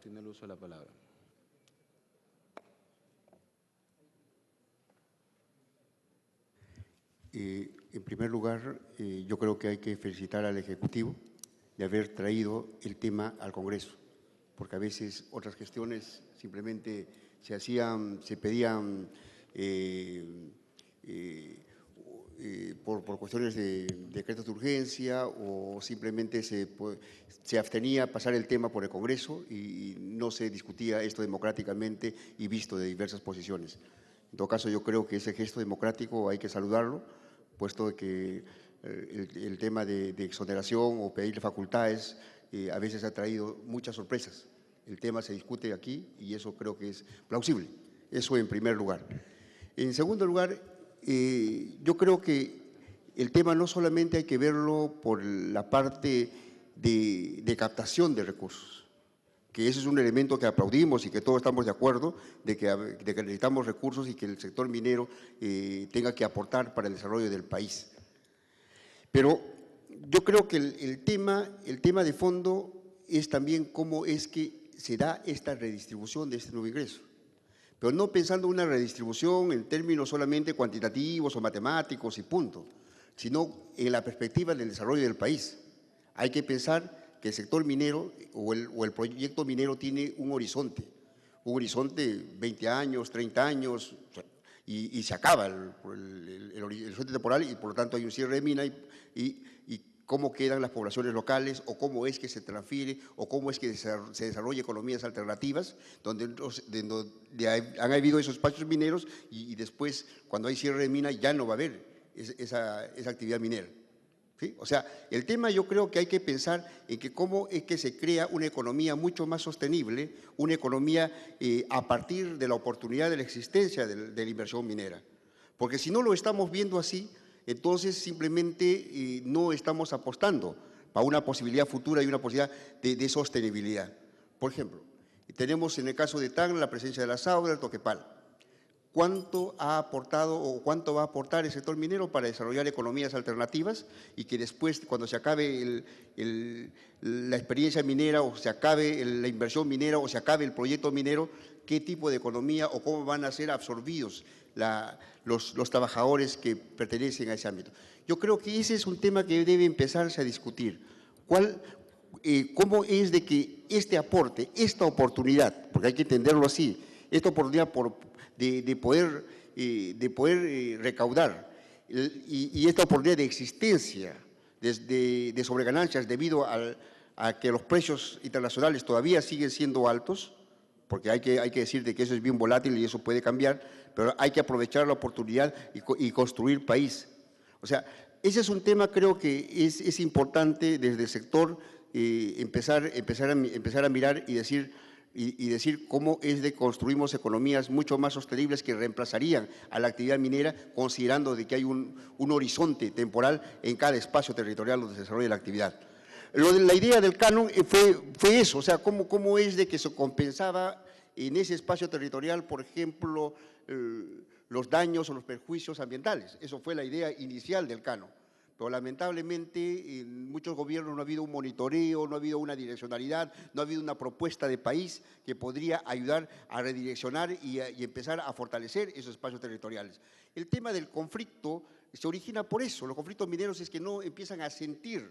Tiene el uso de la palabra. En primer lugar, yo creo que hay que felicitar al Ejecutivo de haber traído el tema al Congreso, porque a veces otras gestiones simplemente se pedían por cuestiones de decretos de urgencia o simplemente se abstenía a pasar el tema por el Congreso y no se discutía esto democráticamente y visto de diversas posiciones. En todo caso, yo creo que ese gesto democrático hay que saludarlo, puesto que el tema de exoneración o pedir facultades a veces ha traído muchas sorpresas. El tema se discute aquí y eso creo que es plausible. Eso en primer lugar. En segundo lugar, yo creo que el tema no solamente hay que verlo por la parte de captación de recursos, que ese es un elemento que aplaudimos y que todos estamos de acuerdo de que necesitamos recursos y que el sector minero tenga que aportar para el desarrollo del país. Pero yo creo que el tema de fondo es también cómo es que se da esta redistribución de este nuevo ingreso. Pero no pensando en una redistribución en términos solamente cuantitativos o matemáticos y punto, sino en la perspectiva del desarrollo del país. Hay que pensar que el sector minero o el proyecto minero tiene un horizonte 20 años, 30 años, y se acaba el horizonte temporal y por lo tanto hay un cierre de mina y cómo quedan las poblaciones locales o cómo es que se transfiere o cómo es que se desarrolla economías alternativas donde han habido esos espacios mineros y después cuando hay cierre de mina ya no va a haber esa actividad minera. ¿Sí? O sea, el tema yo creo que hay que pensar en que cómo es que se crea una economía mucho más sostenible, una economía a partir de la oportunidad de la existencia de la inversión minera. Porque si no lo estamos viendo así, entonces simplemente no estamos apostando para una posibilidad futura y una posibilidad de sostenibilidad. Por ejemplo, tenemos en el caso de Tacna la presencia de la Saura, del Toquepala. ¿Cuánto ha aportado o cuánto va a aportar el sector minero para desarrollar economías alternativas y que después, cuando se acabe la experiencia minera o se acabe la inversión minera o se acabe el proyecto minero, qué tipo de economía o cómo van a ser absorbidos los trabajadores que pertenecen a ese ámbito? Yo creo que ese es un tema que debe empezarse a discutir. ¿Cómo es de que este aporte, esta oportunidad, porque hay que entenderlo así, esta oportunidad de poder recaudar y esta oportunidad de existencia de sobreganancias debido a que los precios internacionales todavía siguen siendo altos, porque hay que decir de que eso es bien volátil y eso puede cambiar, pero hay que aprovechar la oportunidad y construir país. O sea, ese es un tema creo que es importante desde el sector empezar a mirar y decir cómo es de construimos economías mucho más sostenibles que reemplazarían a la actividad minera, considerando de que hay un horizonte temporal en cada espacio territorial donde se desarrolla la actividad. La idea del canon fue eso, o sea, cómo es de que se compensaba en ese espacio territorial, por ejemplo, los daños o los perjuicios ambientales. Eso fue la idea inicial del canon. Pero lamentablemente en muchos gobiernos no ha habido un monitoreo, no ha habido una direccionalidad, no ha habido una propuesta de país que podría ayudar a redireccionar y empezar a fortalecer esos espacios territoriales. El tema del conflicto se origina por eso. Los conflictos mineros es que no empiezan a sentir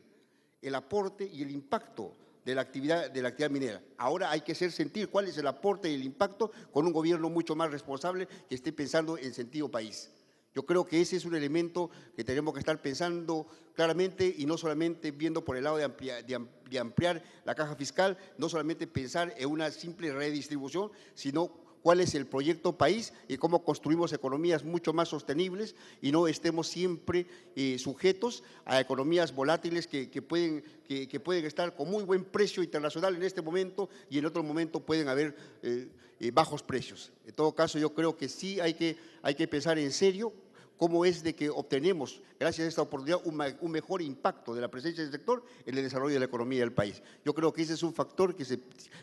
el aporte y el impacto de la actividad minera. Ahora hay que hacer sentir cuál es el aporte y el impacto con un gobierno mucho más responsable que esté pensando en sentido país. Yo creo que ese es un elemento que tenemos que estar pensando claramente y no solamente viendo por el lado de ampliar la caja fiscal, no solamente pensar en una simple redistribución, sino cuál es el proyecto país y cómo construimos economías mucho más sostenibles y no estemos siempre sujetos a economías volátiles que pueden estar con muy buen precio internacional en este momento y en otro momento pueden haber bajos precios. En todo caso, yo creo que sí hay que pensar en serio cómo es de que obtenemos, gracias a esta oportunidad, un mejor impacto de la presencia del sector en el desarrollo de la economía del país. Yo creo que ese es un factor que se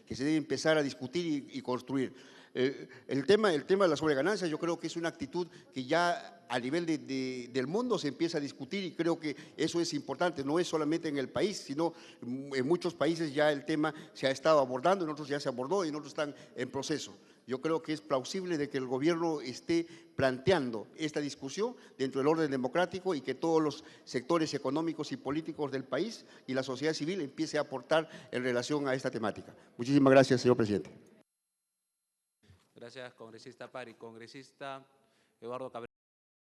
debe empezar a discutir y construir. El tema de la sobreganancia yo creo que es una actitud que ya a nivel del mundo se empieza a discutir y creo que eso es importante, no es solamente en el país, sino en muchos países ya el tema se ha estado abordando, en otros ya se abordó y en otros están en proceso. Yo creo que es plausible de que el gobierno esté planteando esta discusión dentro del orden democrático y que todos los sectores económicos y políticos del país y la sociedad civil empiece a aportar en relación a esta temática. Muchísimas gracias, señor presidente. Gracias, congresista Pari. Congresista Eduardo Cabrera.